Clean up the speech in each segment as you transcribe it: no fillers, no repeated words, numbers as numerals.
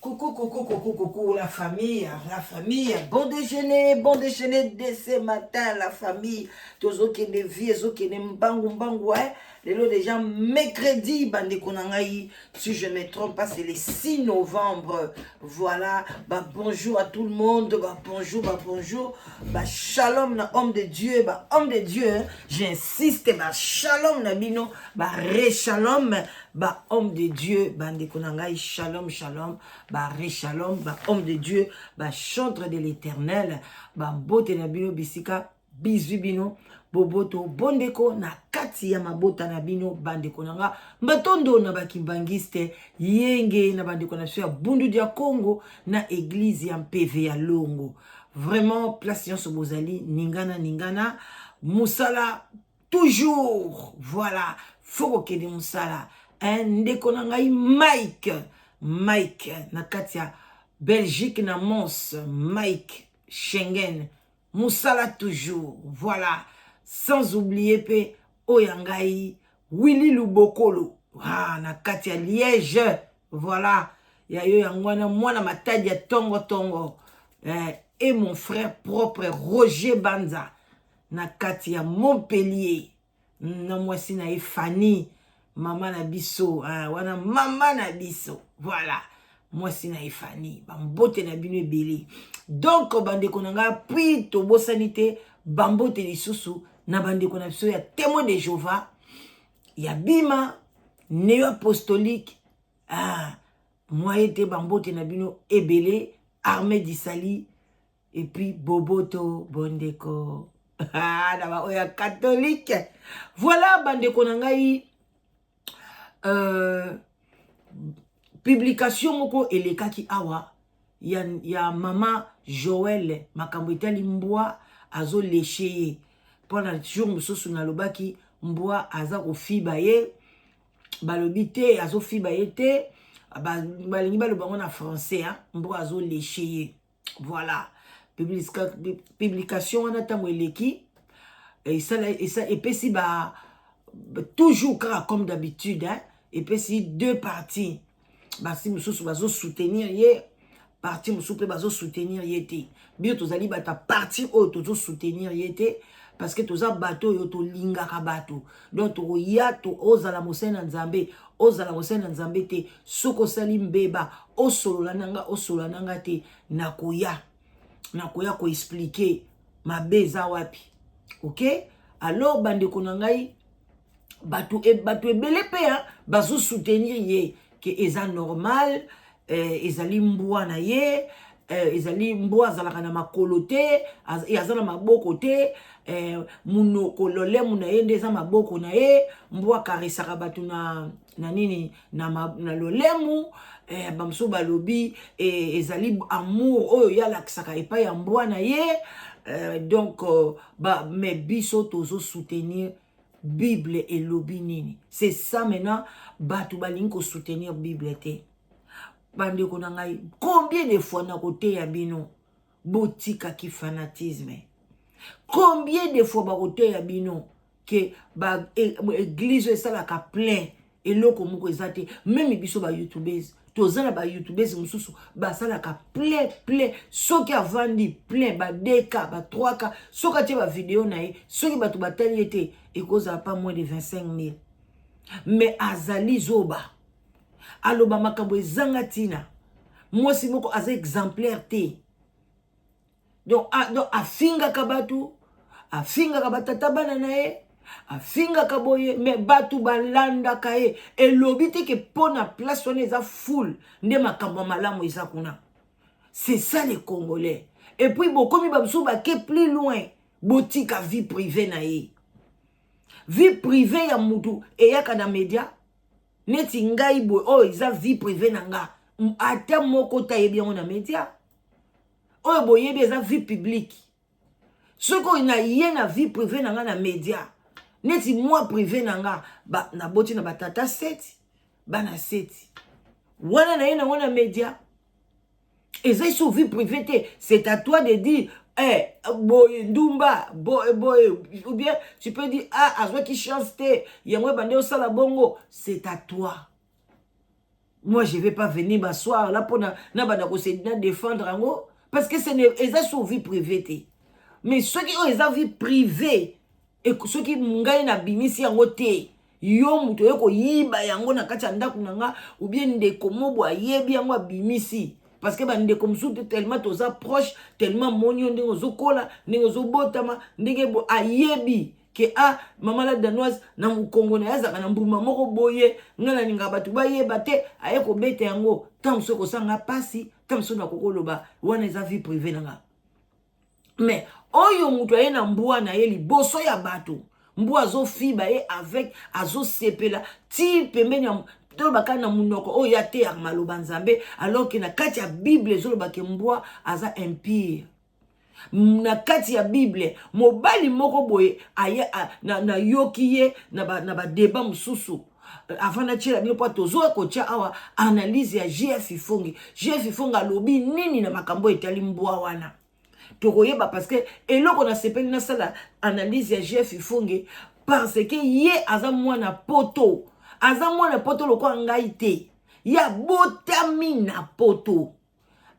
Coucou, coucou, coucou, coucou, la famille, bon déjeuner dès ce matin, la famille, tous ceux qui ne vivent, ceux qui ne mbangu, hein, les lots déjà mercredi, bande konangaï, si je ne me trompe pas, c'est le 6 novembre, voilà, bah bonjour à tout le monde, bah bonjour, bah shalom na homme de Dieu, hein, j'insiste, bah shalom na bino, bah re-shalom, bah homme de Dieu, bande konangaï, shalom, bah re-shalom, bah homme de Dieu, bah chantre de l'éternel, bah bote na bino bisika, bisu bino, boboto bondeko na kati ya mabota na bino bandeko nanga mbatondo na bakimbangiste yenge na bandeko na ya bundu dia Congo na église ya MPV ya Longo. Vraiment place nyonso bozali ningana musala toujours, voilà, faut que de musala ndeko na ngai Mike na kati ya Belgique na Mons, Mike Schengen musala toujours, voilà. Sans oublier pe Oyangai Willy Lubokolo, na kati ya Liège, voilà, ya yo yangwana mwana matadi ya tongo et mon frère propre Roger Banza na kati ya Montpellier, na mwasi na Fanny mama na biso, wana mama na biso, voilà, mwasi na Fanny bambote na bino ebele. Donc bandeko nanga puis to bosanité bambote lisusu na bandeko na biso ya témoin de Jéhovah, ya bima néo-apostolique, moi été bambote na bino ebele, armée d'Isali, et puis boboto bondeko na ba oya catholique. Voilà bandeko na ngai, publication moko elekaki awa ya mama Joël makambo etali mbwa azo léché pendant jour mosusu na lobaki mbwa aza kofiba ye balobi te azo fiba ye te balingi balobango na français, mbwa azo léché ye, voilà. Publication wana tango eleki et ça epesi toujours comme d'habitude, epesi deux parties, basi mosusu bazo soutenir ye, parti mosusu bazo soutenir ye te, bio tozali bata parti o tozo soutenir ye te, parce que toza bato yo to lingaka bato, donc to ya to ozala mosena nzambe, ozala mosena nzambe te, soko sali mbeba osolola nanga te, nakoya ko expliquer mabeza wapi, ok. Alors bandeko na ngai bato ebele pe bazo soutenir ye que eza normal, ezali mbwa na ye, ezali mbwa azalaka na makolo te, azala maboko te, munoko lolemu na ye nde eza maboko na ye, mbwa karisaka bato na nini na lolemu, bamso balobi ezali amour oyo yalakisaka epai ya mbwa na ye, donc mais biso tozo soutenir Bible et lobi nini. C'est ça maintenant, batu balingi ko soutenir Bible te. Bandeko na ngai, combien de fois na kote ya bino botika ki fanatisme? Combien de fois ba kote ya bino que ba église esalaka plein eloko moko ezate, même biso ba youtubers tozana ba youtubers mususu basalaka plein soki avandi plein ba 2K ba 3K soki tie ba vidéo na ye soki batu batali ete ekoza pas moins de 25 000, mais azali zoba aloba makambo ezanga tina, mwasi moko aza exemplaire te, donc afinga kabatu, afinga kabatata bana na ye, afinga kaboye, mais batu balanda kaye elobi te ke pona place wana eza full nde makambo malamu eza kuna. C'est ça les Congolais. Et puis bokomi babso ke plus loin botika vie privée na ye, vie privée ya mutu eyaka na media neti ngai boy eza vie privée na nga ata moko ta yebi yango na media oyo boyebi eza vie publique. Soko ina ye na vie privée na nga na media neti moi privé na nga na boti na batata 7 bana 7 wana na ye na wana media eza iso vie privée te. C'est à toi de dire boy ndumba boy, ou bien tu peux dire azwa qui chance te yango bande osala bongo, c'est à toi. Moi, je ne vais pas venir m'asseoir là pour na défendre en haut. Parce que c'est une vie privée. Mais ceux qui ont une vie privée, et ceux qui ont une bimisi en haut, yo muto yoko yiba yango na kati ya ndako nanga ou bien ndeko mobo ayebi yango bimisi parce que bandeko musutu tellement toza proche tellement monyo ndenge ozokola ndenge ozobotama ndenge bo ayebi ke mama la danoise na mukongo na yazaka na mbuma moko boye ngana ninga batu bayeba te aye ko bete yango tant so ko sanga pasi tant so na kokoloba wana eza vie privée nanga mais oyo muto aye na mbua na ye liboso ya bato mbua zo fiba ye avec azo sepela ti pembeni ya to baka na munoko oyo ya te ya maloba nzambe alors que na kati ya Bible zo baka mbua aza impire na kati ya Bible mobali moko boye aye na yoki ye na ba débat mususu avant na tchela bino po tozo ko tcha awa analyse ya JF Ifongi alobi nini na makambo etali mbua wana tokoyeba parce que eloko na sepeli na sala analyse ya JF Ifongi parce que ye aza mwana poto loko ngai te ya botami na poto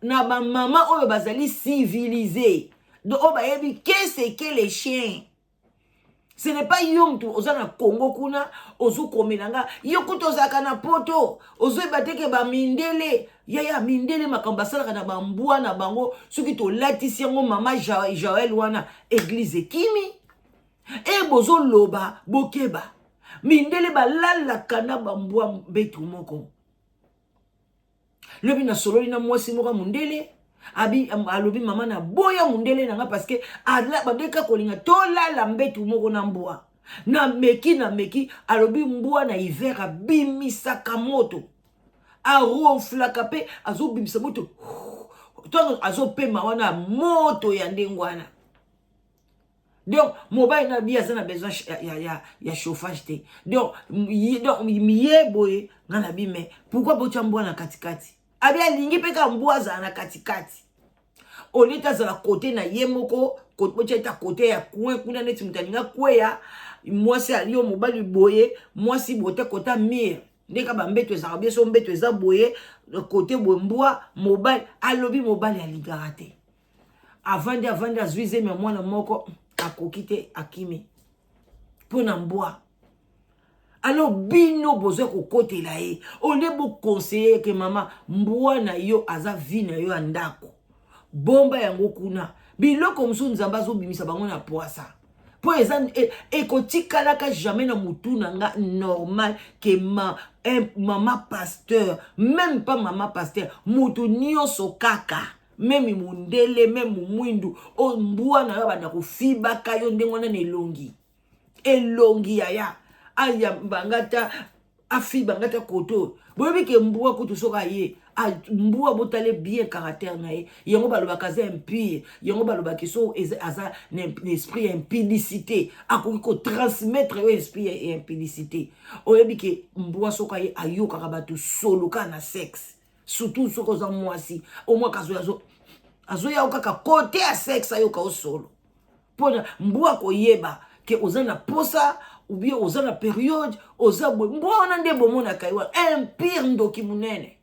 na ba mama oyo bazali civilisé do oba yebi qu'est-ce que les chiens. Ce n'est pas yom tu ozana Congo kuna ozu komelanga yo kutozaka na poto ozu bateke ba mindele ya mindele makamba sala na bambua na bango soki to latisi yango mama Joël wana église kimi e bozo loba bokeba mindele balala kana bambua betu moko lobi na sololi na mwasi moko mundele alobi mama na boya mundele nanga parce que ala babeka kolinga tolala mbetu moko na mbwa na meki alobi mbwa na hiver abimisaka moto aronflaka pe azobimisa moto to azopema wana moto ya ndengwana. Donc mobile na bi azana besoin ya chauffage te donc miye boye ngana bi mais pourquoi bocha mbwa na katikati abia lingi peka mbwa za na katikati olita za la côté na yemoko bocha ta côté ya coin kuna neti mutaninga kweya mwasi aliyo mobali boye mwasi bote kota mire ndeka ba mbeto za bien so mbeto za boye côté mbwa mobile alobi mobile ya ligarate avant de azuize me mwana moko akokite akimi pona mbwa alors bino bozo kokotela ye ole bo conseiller ke mama mbwa na yo aza vi na yo andako bomba yango kuna biloko musu nzamba zo bimisa bango na poasa po eza ekotikalaka jamais na mutu nanga normal ke mama pasteur même pas mama pasteur mutu nyonso kaka même mundele même mwindu o mbua na yo banda kofiba kayo ndengwana na elongi yaya aya bangata afi bangata koto boyebi ke mbua kutu soka ye mbua botale bien caractère na ye yango balobaka za impie yango balobaka so aza esprit ya impudicité akoki ko transmettre yo esprit ya impudicité oyebi ke mbua soka ye ayokaka bato solo ka na sexe surtout soko za mwasi au moins kazo azoya okaka kote ya sexe ayoka o solo pona mbua koyeba ke ozana posa ou bien ozana période ozabwe mbua wana nde bomona kaiwa empire ndoki munene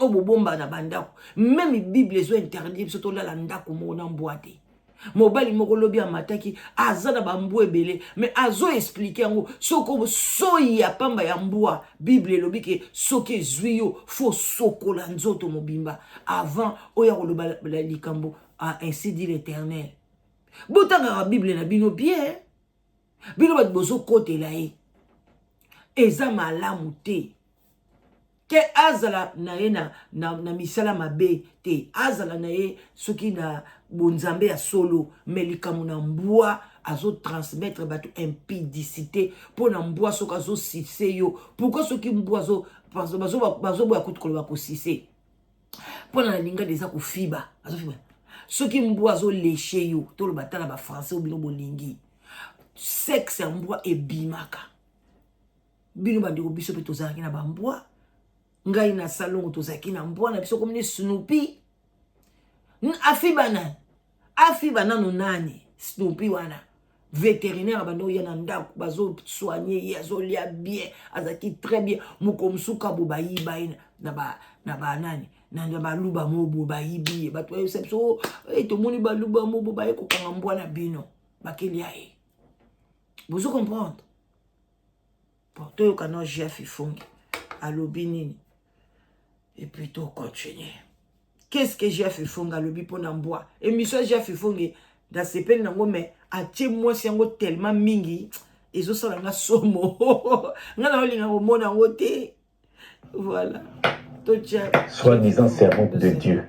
obobomba na bandako même bible zo interdit surtout la ndako mona mbua te mobali moko lobi amataki azana bambu ebele mais azo expliquer yango soko soyi ya pamba ya mbua bible lobi ke soki ezwi fo sokola nzoto mobimba avant oya koloba likambo ainsi dit l'Éternel botanga bible na bino bien bino bat bozo kotela ye eza malamu te ke azala na ye na misala mabe te azala na ye soki na bonzambe ya solo mais likambo na mbwa azo transmettre bato impudicité pour na mbwa soki azo sise yo pourquoi soki mbwa bazo boya kutu koloba kosise pour na linga deza kofiba azofiba soki mbwa azo léché yo toloba tala ba français ou bino bolingi sexe ya mbwa ebimaka bino bandeko biso pe tozalaki na bambwa ngai na salon tozalaki na mbwa na biso komine Snoopy afiba nano nani Snoopy wana vétérinaire bando ya na ndako bazo soigner ye azolia bien azaki très bien mukomsuka bo bayiba na ba nani na ba luba mobo bayibi bato yo sepso to moni ba luba mobo ba ko kanga mbwa na bino bakelia e vous comprendre pour to kana chef ifongi alobi nini et puis to continuer qu'est-ce que chef ifongi alobi pona mbwa émission chef ifongi da sepel nango mais atie mwasi yango tellement mingi ezosala nga somo nga na olinga komona yango te voilà soi-disant servante de Dieu.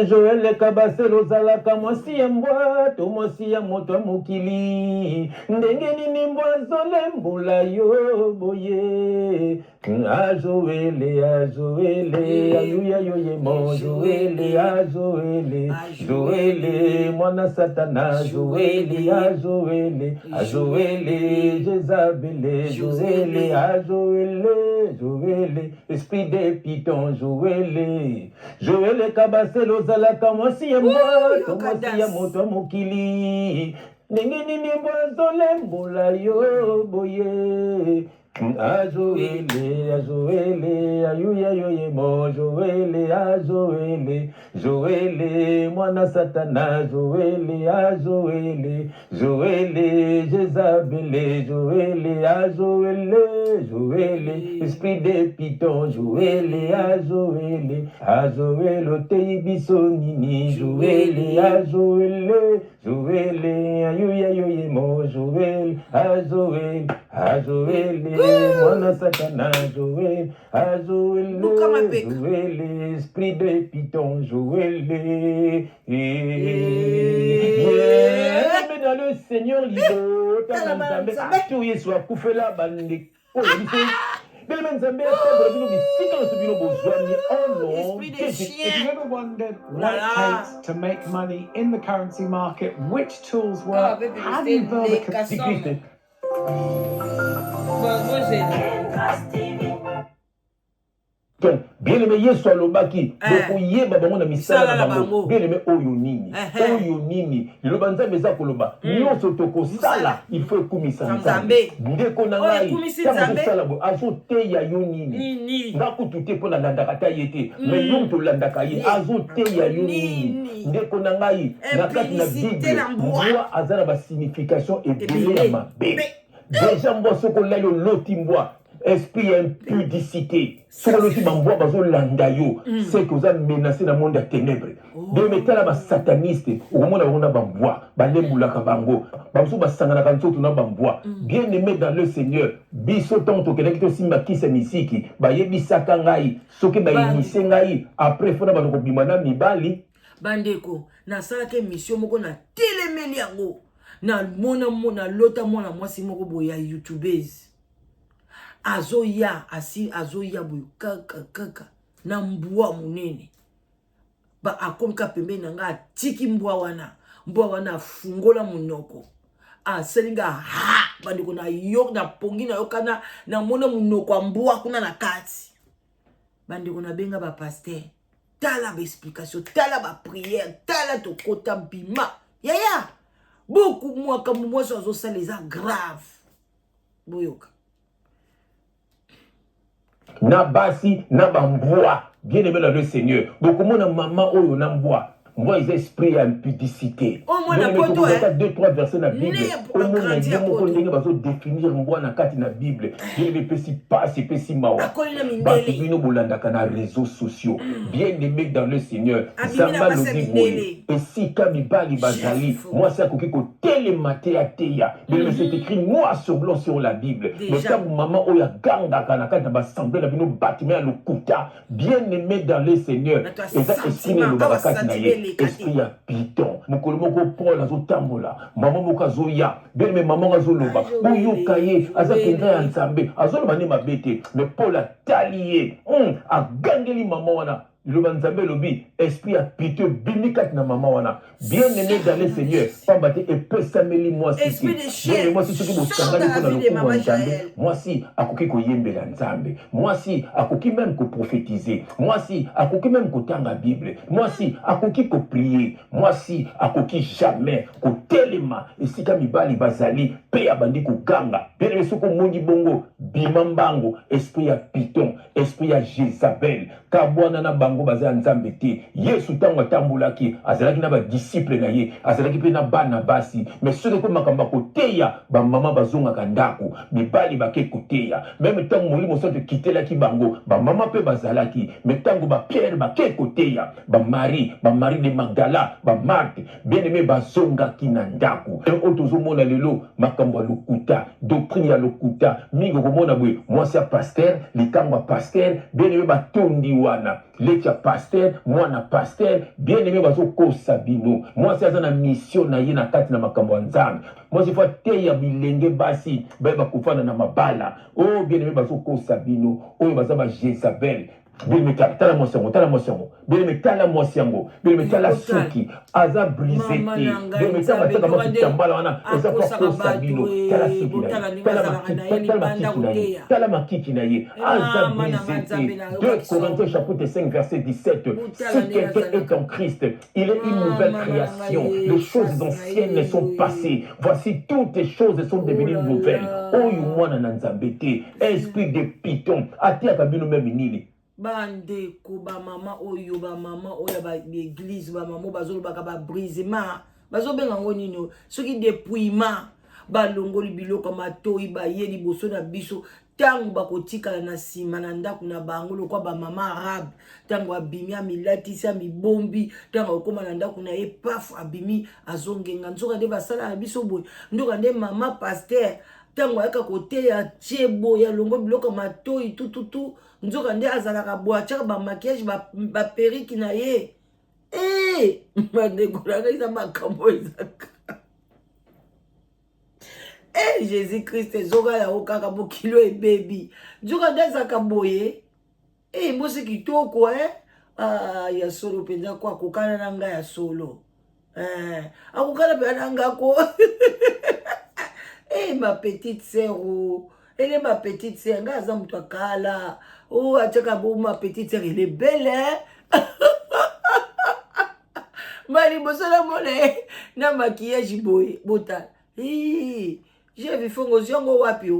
Joël Kabaselo Zalaka mwasi ya mbwa to mwasi ya moto mokili ndenge nini mbwa zolembula yo boye Joël aluya yo yemo Joël Joël mwana satana Joël Jezabel Joël esprit de python Joël Kabaselo Zalaka mwasi ya mbwa to mwasi ya moto mokili ndenge nini mbwa zolembula yo boye Joël ayuya yo yemo Joël mwana satana Joël Jezabel Joël esprit de python Joël otei biso nini Joël ayuya yo yemo Joël mwana satana Joël esprit de python Joël mais dans le Seigneur libo tanzambe tu yesu akufela bande Have you ever wondered what it takes to make money in the currency market? Which tools work? How do you build a casino? Bien aimé Yesu alobaki donc yeba bango na misala na bango bien aimé oyo nini liloba nzambe eza koloba nyonso tokosala il faut ekumisa nzambe ndeko na ngai ntango tosala bo azoteya yo nini ngakutu te mpo nalandaka ta ye te mais yo tolandaka ye azoteya yo nini ndeko na ngai na kati na bible mbwa aza na basignification ebele ya mabe deja mbwa soko olali oloti mbwa esprit impudicité sokoloki bambwa bazolanda yo c'est que oza menacé na monde ya ténèbre demetala basataniste okomona bango na bambwa balembulaka bango bamosusu basanganaka nzoto na bambwa bien aimé dans le Seigneur biso ntango tokendaki tosimba kisa misiki bayebisaka ngai soki bainisie ngai après fona bano kobima na mibali bandeko nasalaki émission moko na telemeli yango na mona lota mwana mwasi moko boye ya youtubeuse azoya boyo kaka na mbwa munene ba akomka pembeni na nga atiki mbwa wana afungola munoko aselinga ha bandeko na yo na pongi na yokana na mona munoko mbwa kuna na kati bandeko na benga ba pasteur tala ba explication tala ba prière tala to kota bima yaya beaucoup mwaka mumwaso azosala eza grave boyoka na basi na bambwa bien aimé dans le Seigneur bokomona mama oyo na mbwa moi ils esprit à impudicité deux trois versets na Bible omona yemo ndenge bazo définir mbwa na kati na Bible bien pesi passe pesi mawa batu bino bolandaka na réseaux sociaux bien aimé dans le Seigneur samba lobi boye esika mibali bazali moi ça koki ko télématé ateya mais c'est écrit noir sur blanc sur la Bible mais quand maman oya gangaka na kati na bassemblée na bino bâtiment ya lokuta bien aimé dans le Seigneur et ça esprit le bakati na ye esprit ya python mokolo moko Paul azotambola mama moko azoya bien mais maman azoloba oyoka ye aza penza ya nzambe azoloba ne mabete mais Paul atali ye agangeli mama wana le banzambe lobi esprit a pitié bimikat na mama wana bien aimé dans le Seigneur pambate et pesameli moi si bien moi si soki bosangani pona lokumu ya nzambe moi si akoki koyembela nzambe moi si akoki même ko prophétiser moi si akoki même kotanga Bible moi si akoki ko prier moi si akoki jamais kotelema esika mibali bazali pe abandi koganga bien aimé soko moni bongo bimambango esprit ya Python esprit ya Jézabel kabwana na bango baza nzambe te Yesu tango atambulaki azalaki na ba disciple na ye azalaki pe na bana basi mais soki ko makamba koteya ba mama bazongaka ndako mibali bake koteya même tango molimo sote kitelaki bango ba mama pe bazalaki mais tango ba Pierre bake koteya ba Marie de Magdala ba Marthe bien aimé bazongaki na ndako otozo mona lelo makambo ya lokuta doctrine ya lokuta mingo komona bwe mwasi ya pasteur likambo ya pasteur bien aimé batondi wana letia pasteur mwana pasteur bien aimé bazokosa bino mwasi aza na mission na ye na kati na makambo ya nzambe mwasi fa teya bilenge basi baye bakufana na mabala oh bien aimé bazokosa bino oyo baza ba Jezabel bien aimé tala mwasi yango bien aimé tala suki aza brisé te bien aimé tala bataka bakitambala wana eza kwa kosa bino tala suki na ye tala makiki na ye aza brisé te 2 Corinthiens chapitre 5 verset 17 si quelqu'un est en Christ il est une nouvelle création les choses anciennes sont passées voici toutes les choses sont devenues nouvelles oyo mwana na nzambe te esprit de Python atiaka bino même nini bandeko bamama oyo ba l'église bamama bazolobaka ba brisement bazobenga ngo nini soki dépouillement balongoli biloko matoi baye liboso na biso tango bakotikala na sima na ndako na bango lokwa bamama arabe tango abimi amilatisi amibombi tango akoma na ndako na ye pafu abimi azongenga nzoka nde basala na biso boye ndoka nde mama pasteur tango ayaka koteya chebo ya longo biloko matoi tututu nzoka nde azalaka bwachaka ba maquillage ba periki na ye bandeko nanga eza makambo ezaka Jésus Christ ezoka ya okaka bokilo ebebi nzoka nde azalaka boye mbosi kitoko ya solo mpenza ko akokana na ngai ya solo akokana mpe na ngako ma petite sœur elle est ma petite sœur nga aza mutu akala atiaka bo ma petite sœur elle est belle mali bosola mole na maquillage boye bota j'ai vu fongo zongo wapi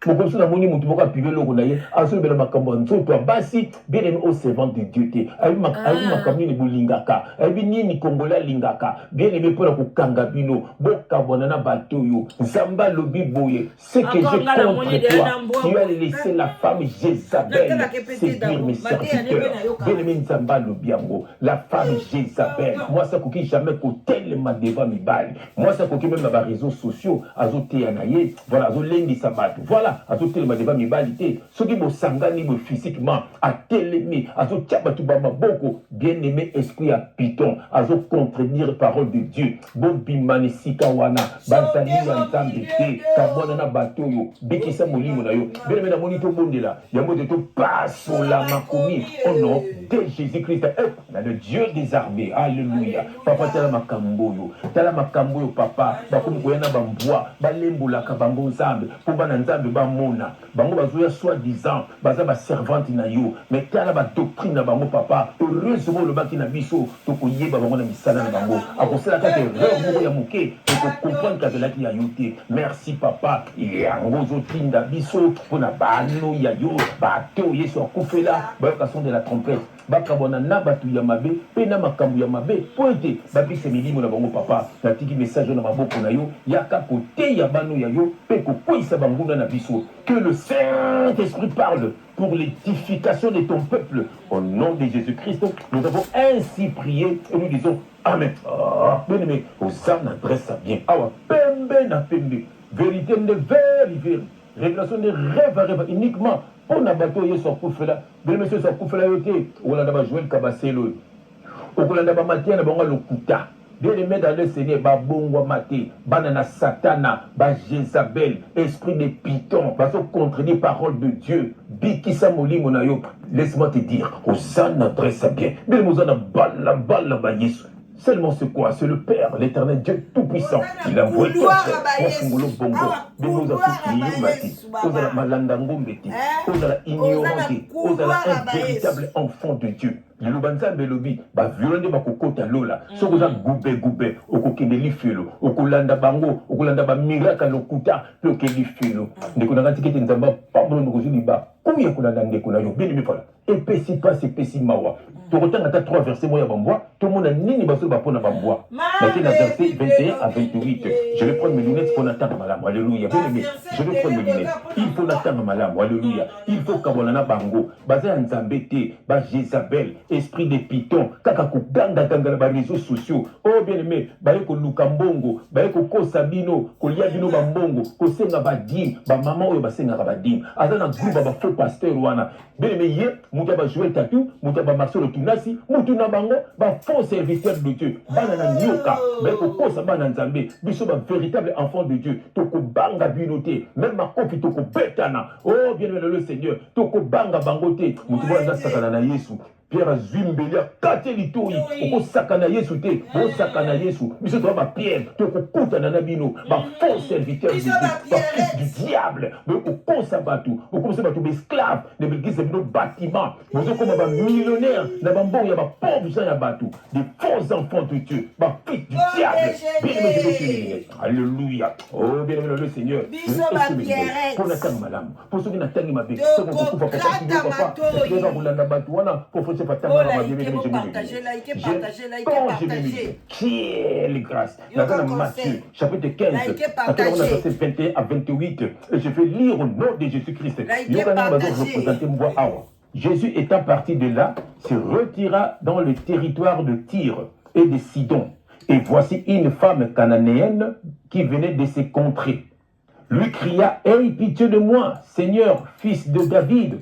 mokoso na moni mutu moko apibe loko na ye azolobela makambo ya nzoto basi bien aimé au servant de Dieu te ayebi makambo nini bolingaka ayebi nini kongola alingaka bien aimé mpona kokanga bino bokabwana na bato oyo nzambe alobi boye ce que j'ai contre toi tu as laissé la femme Jézabel séduire mes serviteurs bien aimé nzambe alobi yango la femme Jézabel mwasi akoki jamais kotelema devant mibali mwasi akoki même na baréseaux sociaux azoteya na ye voilà azolendisa bato voilà azotelema devant mibali te soki bosangani bo physiquement atelemi azotia bato bamaboko bien aimé esprit ya Python azocontredire parole de Dieu bobimani sika wana bazali ya nzambe te kabwana na bato oyo bikisa molimo na yo bien aimé namoni tobondela yango te topasola makomi au nom de Jésus-Christ na le Dieu des armées alléluia papa tala makambo oyo papa bakomi koya na bambwa balembolaka bango nzambe mpo bana nzambe bamona bango bazoya soi-disant baza baservante na yo mais tala badoctrine na bango papa heureusement olobaki na biso tokoyeba bango na misala na bango akosala kaka erreur moko ya moke ekocomprendre kazelaki ya yo te merci papa yango ozotinda biso mpona bano ya yo bato yesu akufela bayoka son de la trompette bakabona na bato ya mabe mpe na makambo ya mabe mpo ete babisa milimo na bango papa natiki message na maboko na yo yaka koteya bano ya yo mpe kokweyisa banguna na biso que le Saint-Esprit parle pour l'édification de ton peuple au nom de Jésus-Christ nous avons ainsi prié et nous disons amen bien aimé aux âmes adresse bien awa pembe na pembe vérité de vérité révélation de rêve à rêve uniquement pour na bato yesu akufela bien aimé yesu akufela yo te okolanda ba Joël Kabaselo okolanda ba Matia na bango lokuta bien aimé dans le Seigneur, babongwa maté, banana satana, ba Jézabel, esprit de Python, baso contredire parole de Dieu, bikisa moli monayo, laisse-moi te dire, Hosanna adresse bien, bien mozana bala ba Yesu. Seulement c'est quoi? C'est le Père, l'Éternel Dieu Tout-Puissant. Il a envoyé quelqu'un pour Fungolo Bongo. Mais nous avons crié Mati. Nous avons Malandango Meti. Nous avons ignoré. Nous avons un véritable enfant de Dieu. Le Lubanza Melobi, violent de Bakokota Lola. Ce que vous avez goubé, au Kokendeli Filo, au Kolanda Bango, au Kolanda Miracle Lokuta, le Keli Filo. Nous avons dit que nous avons pas besoin de nous dire, combien Kolanda Ndekona, bien aimé, voilà. Épessi pas, c'est pessi mawa. Tu retiens à ta 3 versets, moi, Bambois, tout le monde a nini basso bapona Bambois. Maintenant, verset 21 à 28. Je vais prendre mes lunettes pour n'attendre malam. Alléluia. Bien aimé, je vais prendre mes lunettes. Il faut n'attendre malam. Alléluia. Il faut qu'Abolana Bango, basé en Zambété, bas Jézabel, esprit de Python, Kakaku, Ganga, les réseaux sociaux. Oh, bien aimé, Bayeko Lukambongo, Bayeko Kosabino, Koliabino Bambongo, Kosenga Badim, Maman ou Basenga Badim. Azana groupe, faux pasteur, Wana. Bien aimé, Mouta va jouer tatou, Mouta va marcher le tunasi, Moutuna Bango, va faux serviteur de Dieu. Banana Nyoka, Bayeko Kosa Bananzambe, Biso va véritable enfant de Dieu. Toko Banga Binote, même ma copie Toko Betana. Oh, bien aimé le Seigneur, Toko Banga Bangote, Moutou Banga Sakana Yesu. Pierre Zwimbelia, Kate Litori, Oko Sakana Yesu te, Bo Sakana Yesu, Monsieur Toi, ma Pierre, Toko Kouta Nanabino, ma faux serviteur de Dieu, ma fils du diable, Oko Sabatu, Oko Sabatu, esclave, ne belgise nos bâtiments, vous êtes comme un millionnaire, Nabambo, il y a ma pauvre gens Yabatu, des faux enfants de Dieu, ma fils du diable, bien aimé de Alléluia, oh bien aimé le Seigneur, pour la tangue madame, pour ceux qui n'attendent ma bête, ceux qui ont papa, qui ont papa, quelle grâce. Dans Matthieu, chapitre 15, verset 21 à 28, et je vais lire au nom de Jésus-Christ. Jésus étant parti de là, se retira dans le territoire de Tyr et de Sidon. Et voici une femme cananéenne qui venait de ces contrées. Lui cria, « Aie pitié de moi, Seigneur, fils de David.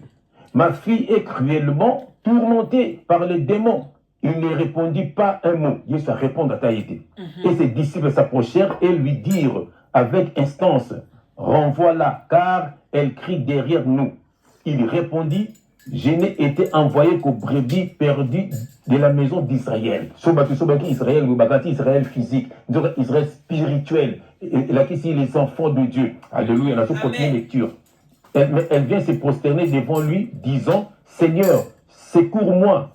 Ma fille est cruellement tourmentée par les démons. » Il ne répondit pas un mot. Jésus répond à Taïté. Et ses disciples s'approchèrent et lui dirent avec instance, « Renvoie-la, car elle crie derrière nous. » Il répondit, « Je n'ai été envoyé qu'aux brebis perdues de la maison d'Israël. » Israël, Israël physique, Israël spirituel. Et là, ici, les enfants de Dieu. Alléluia, on a tout continué lecture. Elle vient se prosterner devant lui, disant, « Seigneur, secours-moi. »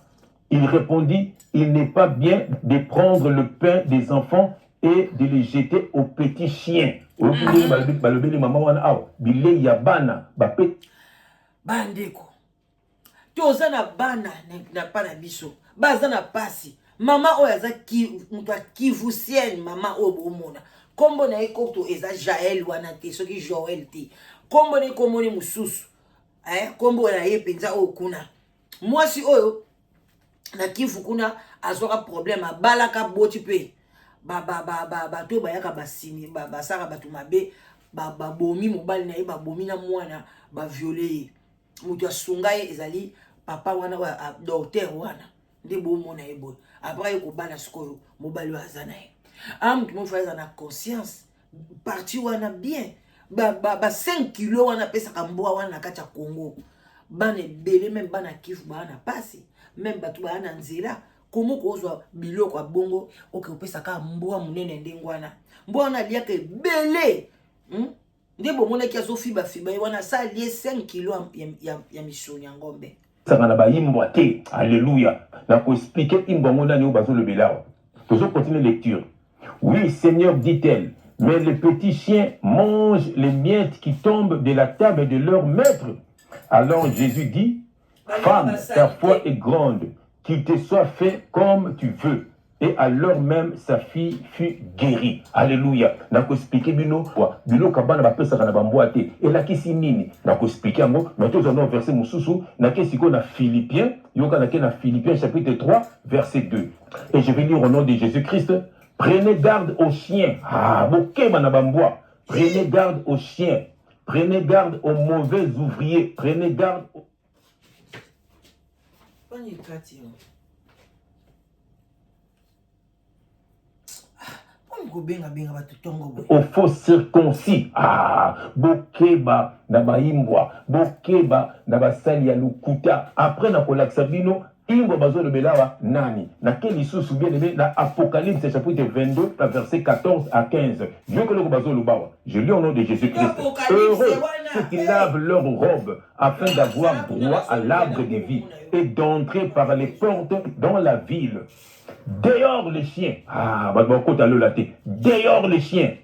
Il répondit, « Il n'est pas bien de prendre le pain des enfants et de les jeter aux petits chiens. » Bandeko. Toza na bana na pana biso. Baza na pasi. Mama oyaza ki muta kivusienne mama obomona. Kombo na ekoto eza Jaël wana te soki Joël te. Kombo ne komoni mususu. Kombo na ye penza okuna. Mwasi oyo na kivu kuna azoka problème balaka boti pe. To bayaka basini basaka batu mabe bomi mobali na ye bomi na mwana violé. Mutu asungaye ezali papa wana wa docteur wana nde bomona ye boy. Après ko bana sikoyo mobali wa zana ye. Mutu mo faza na conscience parti wana bien. 5 kilos wana pesa kamboa wana kacha Congo. Bane belé même bana kifu bana pasi. Même batu bana nzela. Komo kozwa biloko ya bongo oke pesa ka mboa munene ndengwana. Mboa na liaka belé. Nde bomona ki azofiba fiba wana sa lié 5 kilos ya misoni ya ngombe. Sakana ba imbwa te. Alléluia. Na ko expliquer imbwa ngona ni obazo le belao. Toujours continuer lecture. Oui, Seigneur, dit-elle, mais les petits chiens mangent les miettes qui tombent de la table de leur maître. Alors Jésus dit, femme, ta foi est grande, qu'il te soit fait comme tu veux. Et alors même sa fille fut guérie. Alléluia. Nako expliquer bino kabana ba pesa kana bamboate. Et là qui si nini. Nako expliquer ngo, mais tous on verset mususu, nake siko na Philippiens, yoka nake na Philippiens chapitre 3 verset 2. Et je vais lire au nom de Jésus-Christ. Prenez garde aux chiens. Prenez garde aux chiens. Prenez garde aux mauvais ouvriers. Prenez garde aux... Au faux circoncis. Ah, bokeba na baimbwa, bokeba na basali ya lukuta. Après na kolaksa bino, imbo bazo le belawa nani. Na quel sous bien aimé na Apocalypse chapitre 22, verset 14 à 15. Dieu que le bazo le bawa. Je lis au nom de Jésus-Christ. Heureux ceux qui lavent leurs robes afin d'avoir droit à l'arbre de vie et d'entrer par les portes dans la ville. Dehors les chiens. Ah, dehors les chiens,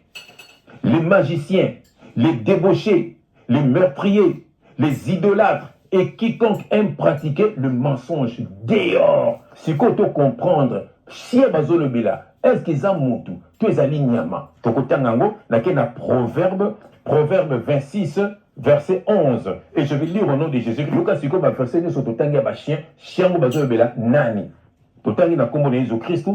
les magiciens, les débauchés, les meurtriers, les idolâtres et quiconque aime pratiquer le mensonge. Dehors. Si qu'on te comprendre, chien bazolo bela, est-ce qu'ils ont moutou? Tu es alignama. Tokotangango, laquelle a proverbe 26, verset 11. Et je vais lire au nom de Jésus. Lucas, si qu'on va faire ça, nous sommes totanga chien, chien bazolo bela, nani. Totanga na kombo de Jésus-Christ,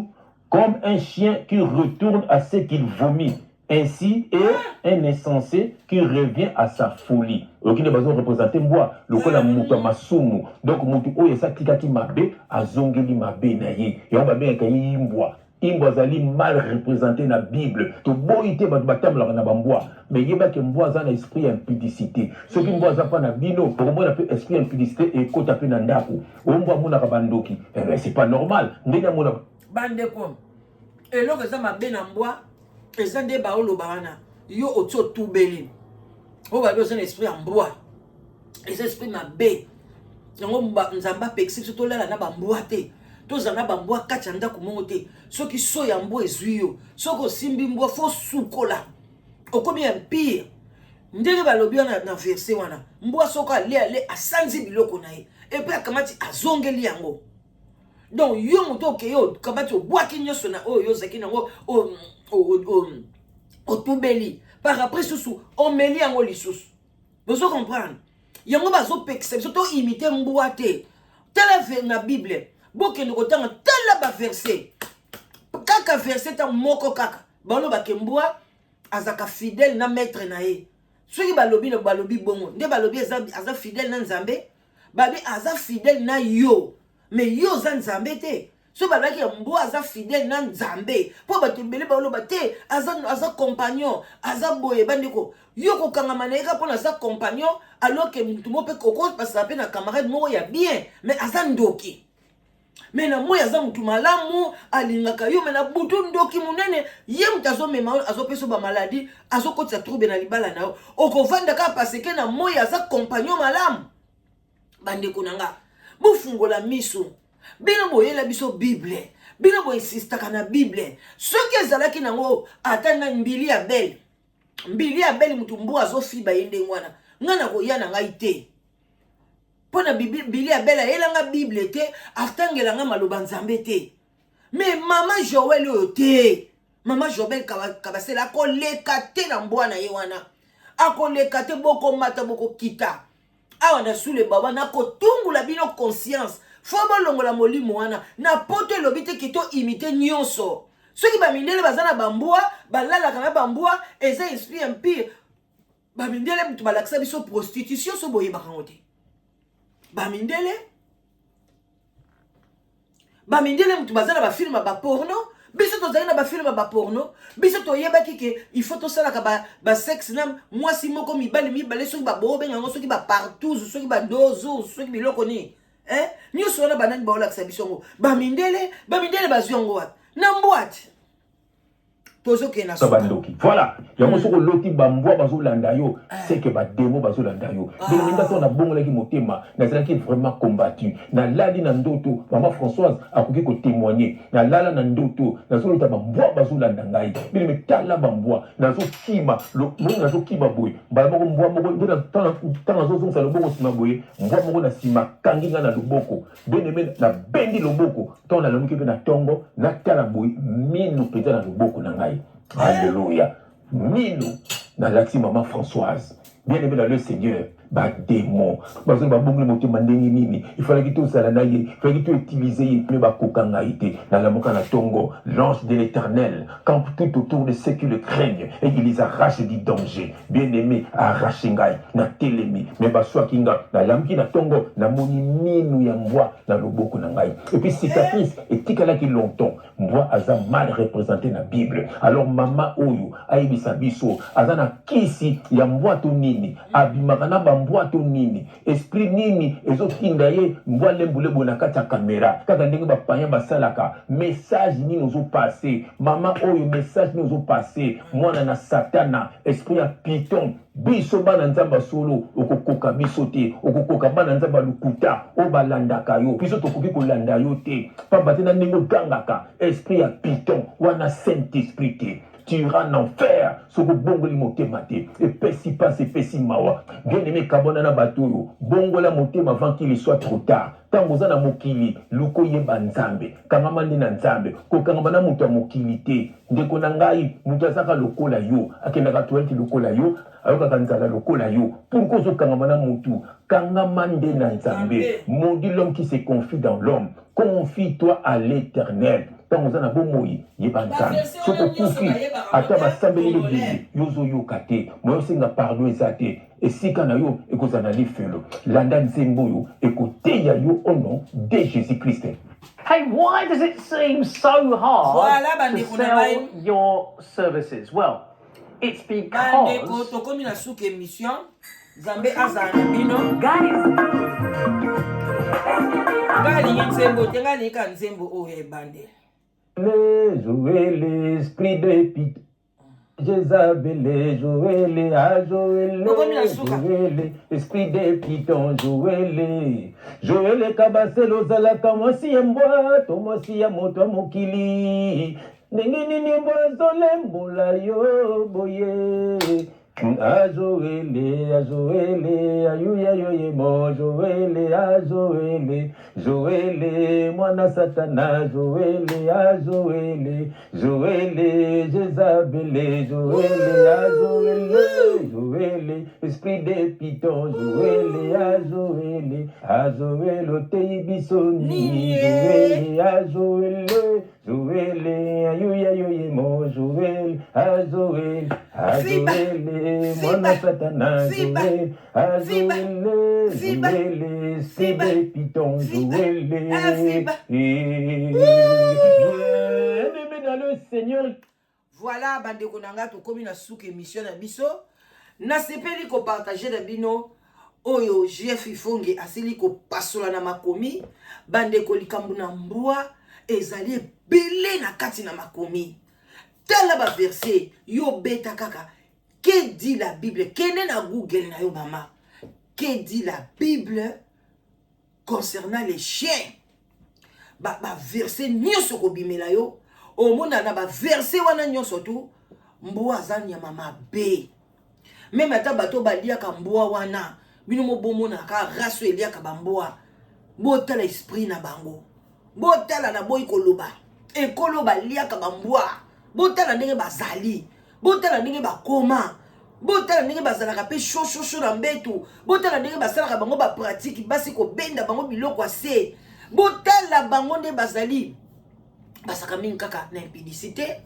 comme un chien qui retourne à ce qu'il vomit. Ainsi est un insensé qui revient à sa folie. Ok, nous allons représenter moi, le col à Mouta Masumu. Donc, Moutou Oye, ça tika qui m'a bé, à Zongeli m'a bé naïe. Et on va bien qu'il y ait imbois. Imbois ali mal représenté dans la Bible. To boité bat batam la na bambois. Mais il y a que mbois a un esprit impudicité. Ce qui mbois a pas na bino, pour moi, on a esprit impudicité et côte à peu nandaku. On mbois mouna kabandoki. Eh ben, c'est pas normal. Ndena mouna. Bande kom. Et là, que ça m'a bien en bois. Et ça des baolo barana. Yo oto tout belé. On va besoin d'esprit en bois. Et cet esprit m'a bé. Yango nzamba pexi surtout là na bamboa te. Tous en a bamboa kachanda kumongote. Ceux qui sont en bois ezuyo. Ceux qui simbi mboa fo soukola. Au combien pire. Ndenge balobi na verset wana. Mboa soka ale a sanzi biloko na ye. Et puis akamati azongeli yango. Donc yo moto ke yo kamati bois ki nyoso na yo zaki nango au toubeli. Par après sous on meli yango lisusu. Vous comprendre? Yango bazo pexem surtout imiter mboate. Tel na Bible. Boke no kotanga tel ba verset. Kaka verset ta moko kaka. Balo ba kemboa azaka fidèle na maître na ye. Soki balobi no balobi bongo. Nde balobi aza fidèle na Nzambe. Babi aza fidèle na yo. Mais yo za Nzambe te. So balaki mbo aza fidèle na Nzambe. Po batembele ba loba te aza compagnon, aza boye bandiko. Yo ko kanga maneka pona aza compagnon alors que mutu mo pe koko passa pe na camarade mo ya bien, mais aza ndoki. Mais na mo aza mutu malamu alingaka yo mais na butu ndoki munene ye mutazo mema azo peso ba maladie, azo kotsa trouble na libala na yo. Okovanda ka parce que na mo aza compagnon malamu. Bandeko nanga. Bufungola miso. Bino boyela biso Bible. Bino boy insistaka na Bible. Soki ezalaki nango atana mbili ya belle. Mbili ya belle mutu mbo azofiba yende ngwana. Ngana ko yana ngai te. Pona mbili ya belle elanga Bible te, atangela nga maloba Nzambe te. Mais mama Joël ote. Mama Joël kabasela ko leka te na mbwana ye wana. Akoleka te boko mata boko kita. Awa na sule baba na kotungula bino conscience. Fobo longola molimo wana na poto lobite kito imite nyonso. Soki ba mindele bazana bambua, balala kana bambua, eza esprit empire. Ba mindele mutu balakisa biso prostitution so boye bakangote. Ba mindele mutu bazana ba film ba porno, biso to zana ba film ba porno, biso to yebaki ke il faut to sala ka ba sexe na mwasi moko mibale soki ba bobe ngango soki ba partout, soki ba dozo, soki biloko ni. Nous sommes banani ba olakisa bisongo ba mindele baziongo wat na mbwati tozo ke na sobandoki voilà yango soko loti bambwa bazolanda yo c'est que ba démon bazolanda yo donc minga to na bongo laki motema na zalaki vraiment combattu na lali na ndoto maman Françoise akoki ko témoigner na lala na ndoto na zolota bambwa bazolanda ngai bile metala bambwa na zo kima lo mo na zo kiba boy ba moko mbwa moko ndina tana zo zonsa loboko sima boy mbwa moko na sima kanginga na loboko beneme na bendi loboko to na lomuki pe na tongo na tala boy minu peta na loboko na ngai. Alléluia. Mino dans l'axi maman Françoise. Bien aimé dans le Seigneur. ba démon bazo ba bongo moto mandeni nini il fallait que tout ça là il fallait que tu utiliser mais ba kokanga été dans la moka na tongo l'ange de l'Éternel campe tout autour de ceux qui le craignent et il les arrache du danger bien-aimé arrache ngai na telemi mais ba soit kinga na lamki na tongo na moni minu ya mbwa na loboko na ngai et puis cicatrice et tikala qui longtemps mbwa aza mal représenté na Bible alors mama oyo ayebisa biso aza na kisi ya mbwa to nini abimaka na bambwa to nini esprit nini ezotinda ye mbwa lembulebo na kati ya kamera kaka ndenge bapanya basalaka message nini ozopase mama oyo message nini ozopase mwana na satana esprit ya piton biso bana nzamba solo okokoka biso te okokoka bana nzamba lukuta obalandaka yo biso tokoki kolanda yo te pamba te na ndenge ogangaka esprit ya piton wana saint esprit te tu iras en enfer soko bongoli motema te epesi passe epesi mawa bien aimé kabona na batoyo bongola motema avant qu'il soit trop tard tango oza na mokili luka oyeba nzambe kangama nde na nzambe kokangama na moto ya mokili te ndeko na ngai moto azaka lokola yo akendaka toilette lokola yo ayokaka nzala lokola yo pourquoi ozokangama na motu kangama nde na nzambe maudit l'homme qui se confie dans l'homme confie-toi à l'Éternel tango oza na bomoi yeba nzambe soko kufi ata basambeli lebele yozoyoka te moyosenga pardon eza te esika na yo ekozala na lifelo landa nzembo oyo ekoteya yo au nom de Jésus-Christ. Hey, why does it seem so hard to sell your services? Well, it's because jouer l'esprit de pitié. Jézabel, Joël, à Joël, Joël, esprit de piton, Joël, Joël, Kabasel, Ozala, Kamosi, Mboa, Tomosi, Moto, Mokili, Nini, Mboa, Mbola, Yo, Boye. A Joël, ayuya yoye mo Joël, a Joël, Joël, mwana satana, Joël, a Joël, Joël, Jézabel, Joël, a Joël, Joël, esprit de piton, Joël, a Joël, otei bisoni, Joël, a Joël, Joël, ayuya yoye mo Joël, a Joël, mwana satana, Joël, a Joël, Joël, c'est des pitons, Joël, bien-aimé dans le Seigneur. Voilà, bande konanga to komi na souk émission na biso. Na sepeli ko partager na bino oyo Jeff Ifonge asili ko pasola na makomi bande ko likambu na mbwa ezali belé na kati na makomi. Tala ba verset yo beta kaka. Que dit la Bible? Kene na Google na yo mama. Que dit la Bible concernant les chiens? Ba verset nyonso ko bimela yo. O mona na ba verset wana nyonso tu mbwa zanya mama be. Même ata bato balia ka mbwa wana bino mo bomona ka raso elia ka bambwa. Botala esprit na bango. Botala na boy koloba. Ekolo balia ka bambwa. Botala ndenge bazali. Botala ndenge bakoma. Botala ndenge bazalaka pe shosho na mbetu. Botala ndenge basalaka bango ba pratique basi ko benda bango biloko ase. Botala bango ndenge bazali. Basaka mingi kaka na impudicité.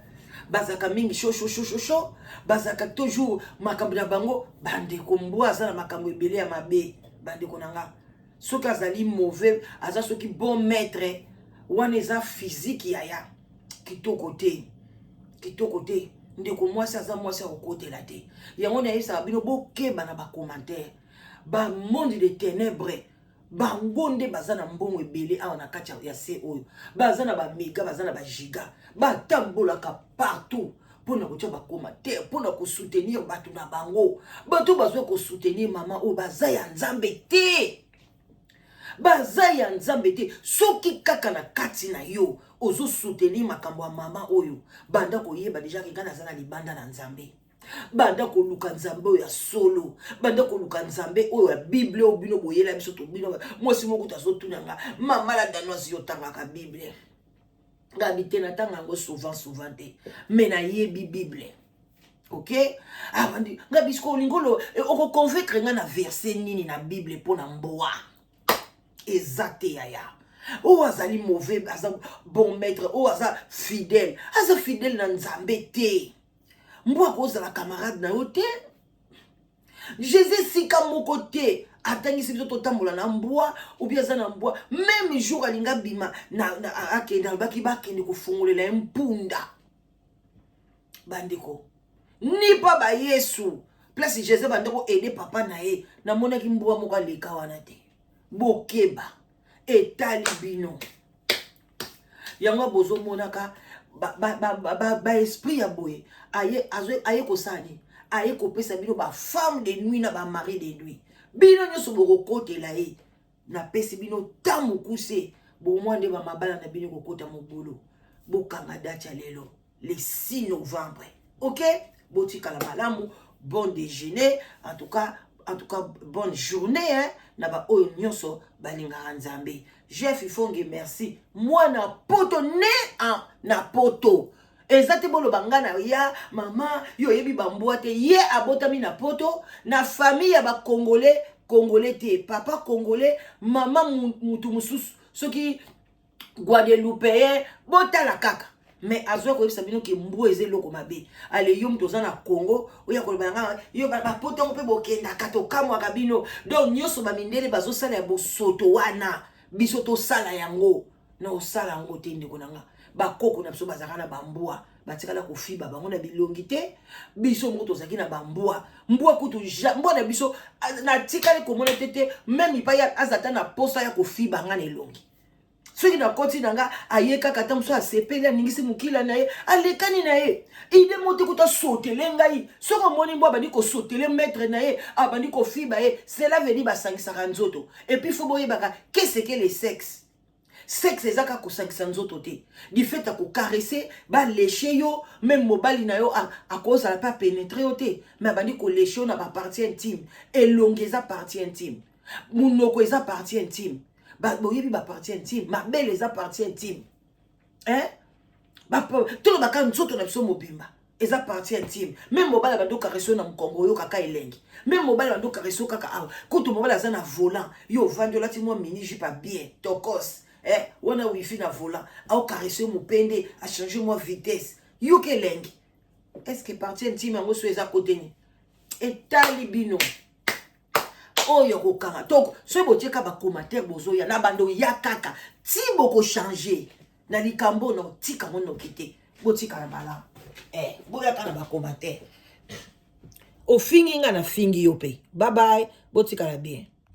Basaka mingi shosho. Basaka toujours makambo na bango bande ko mbwa za na makambo ebele ya mabe. Bande ko nanga. Soki azali mauvais, aza soki bon maître, wana eza physique yaya. Kitoko te. Ndeko mwasi aza mwasi akokotela te. Yango na yesa bino bokeba na ba commentaire. Ba monde de ténèbres. Ba ngonde bazana mbongo ebele awa na kati ya se oyo. Bazana ba mega, bazana ba giga. Ba tambolaka partout. Pona kotia ba commentaire, pona ko soutenir batu na bango. Batu bazwe ko soutenir mama o baza ya nzambe te. Baza ya nzambe te. Soki kaka na kati na yo ozo soutenir makambo ya mama oyo banda ko yeba deja ke ngana zana libanda na nzambe banda ko luka nzambe oyo ya solo banda ko luka nzambe oyo ya Bible o bino boyela biso to bino mosi moko tazo tunanga mama la danoise yo tanga ka Bible ngabite na tanga ngo souvent te mais na yebi Bible ok ah bandi nga bisko lingolo oko convaincre nga na verset nini na Bible pour na mboa exacte yaya o azali mauvais aza bon maître o aza fidèle na nzambe te mboa ko za la camarade na yote Jésus sika moko te atangisi biso totambola na mboa ou bien za na mboa même jour alinga bima na akenda baki bakende kofungolela mpunda bandeko ni pa ba Yesu place Jésus bandeko aider papa na ye na mona ki mboa moko leka wana te bokeba etali bino yango bozo monaka ba esprit ya boye aye kosani aye kopesa bino ba femme de nuit na ba mari de nuit bino nyoso bokokotela ye na pesi bino tamu kuse bo mwande ba mabala na bino kokota mobolo bokanga date lelo le 6 novembre ok botika la malamu bon déjeuner en tout cas bonne journée hein na ba oyo nyoso balinga nzambe Jeff Ifonge merci moi na poto né na poto ezate bolo bangana ya mama yo yebi bambwa te ye abotami na poto na famille ya ba congolais te papa congolais mama mutu mususu soki Guadeloupe botala kaka mais azwa ko yebisa bino ke mbu ezelo mabe ale yo mtoza na Congo oya ko banga yo ba poto mpe bokenda kato kamwa kabino donc nyoso ba mindele bazo sala ya bosoto wana biso to sala yango na osala ngo te ndeko nanga bakoko na biso bazaka na bambwa batikala kofiba bango na bilongi te biso moko tozaki na bambwa mbwa kutu mbwa na biso na tikale komona tete même ipa ya azata na posa ya kofiba nga na elongi soki na koti nanga ayeka kata mso asepeli aningisi mukila na ye alekani na ye ide mote kuta sotele ngai soko moni mbwa bandi ko sotele maître na ye abandi ko fiba ye cela veut dire basangisaka nzoto et puis faut boyebaka qu'est-ce que le sexe ezaka kosangisa nzoto te du fait ako caresser ba lécher yo même mobali na yo a cause la pas pénétrer yo te mais bandi ko lécher na ba partie intime elongeza partie intime munoko eza partie intime ba boyebi ba partie intime ma belle eza partie intime hein ba tout ba kan nzoto na biso mobimba eza partie intime même mobali bando caresser na mkongo yo kaka elengi même mobali bando caresser kaka awa kutu mobali aza na volant yo vandola ti moi mini jipa bien tokos on a wifi na volant au caresser mon pende a changer moi vitesse yo ke lengi est-ce que partie intime ngo so eza côté ni etalibino oyo ko kanga donc so botieka ba commentaire bozo ya na bando ya kaka ti boko changer na likambo no tika ngono kité botika na bala boya kana ba commentaire au fingi nga na fingi yo pe bye bye botika la bien.